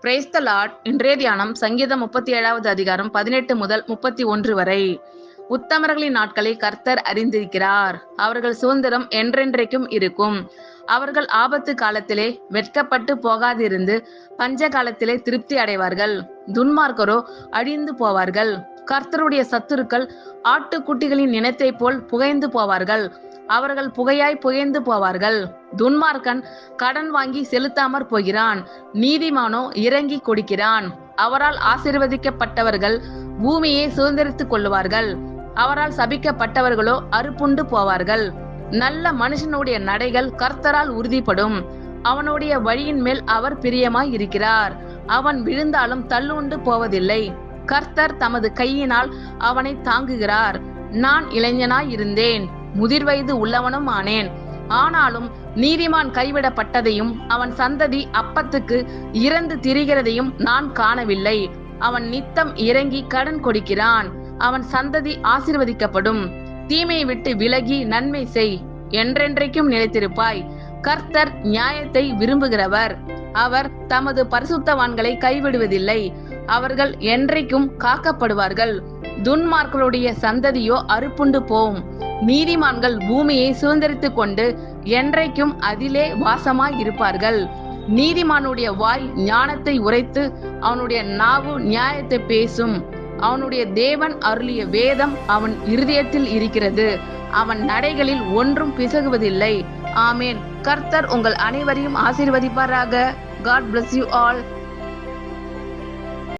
Praise the Lord. இன்றைய தியானம் சங்கீதம் 37வது அதிகாரம் 18 முதல் 31 வரை. உத்தமர்களின் நாட்களை கர்த்தர் அறிந்திருக்கிறார். அவர்கள் சுதந்திரம் என்றென்றைக்கும் இருக்கும். அவர்கள் ஆபத்து காலத்திலே வெட்கப்பட்டு போகாதிருந்து பஞ்ச காலத்திலே திருப்தி அடைவார்கள். துன்மார்க்கரோ அழிந்து போவார்கள். கர்த்தருடைய சத்துருக்கள் ஆட்டுக்குட்டிகளின் இனத்தை போல் புகைந்து போவார்கள். அவர்கள் புகையாய் புகைந்து போவார்கள். துன்மார்க்கன் கடன் வாங்கி செலுத்தாமற் போகிறான். நீதிமானோ இறங்கி கொடுக்கிறான். அவரால் ஆசீர்வதிக்கப்பட்டவர்கள் பூமியை சுதந்திரித்துக் கொள்ளுவார்கள். அவரால் சபிக்கப்பட்டவர்களோ அறுப்புண்டு போவார்கள். நல்ல மனுஷனுடைய நடைகள் கர்த்தரால் உறுதிப்படும். அவனுடைய வழியின் மேல் அவர் பிரியமாய் இருக்கிறார். அவன் விழுந்தாலும் தள்ளுண்டு போவதில்லை. கர்த்தர் தமது கையினால் அவனை தாங்குகிறார். நான் இளைஞனாய் இருந்தேன், முதிர் வயது உள்ளவனும் ஆனேன். ஆனாலும் நீதிமான் கைவிடப்பட்டதையும் அவன் சந்ததி அப்பத்துக்கு இறந்து திரிகிறதையும் நான் காணவில்லை. அவன் நித்தம் இறங்கி கடன் கொடுக்கிறான். அவன் சந்ததி ஆசீர்வதிக்கப்படும். தீமையை விட்டு விலகி நன்மை செய், என்றென்றைக்கும் நிலைத்திருப்பாய். கர்த்தர் நியாயத்தை விரும்புகிறவர். அவர் தமது பரிசுத்தவான்களை கைவிடுவதில்லை. அவர்கள் என்றைக்கும் காக்கப்படுவார்கள். துன்மார்களுடைய சந்ததியோ அறுப்புண்டு போம். நீதிமான்கள் பூமியை சுதந்திரித்துக் கொண்டு என்றைக்கும் அதிலே வாசமாய் இருப்பார்கள். நீதிமானுடைய வாய் ஞானத்தை உரைத்து அவனுடைய நாவு நியாயத்தை பேசும். அவனுடைய தேவன் அருளிய வேதம் அவன் இருதயத்தில் இருக்கிறது. அவன் நடைகளில் ஒன்றும் பிசகுவதில்லை. ஆமேன். கர்த்தர் உங்கள் அனைவரையும் ஆசீர்வதிப்பாராக. God bless you all.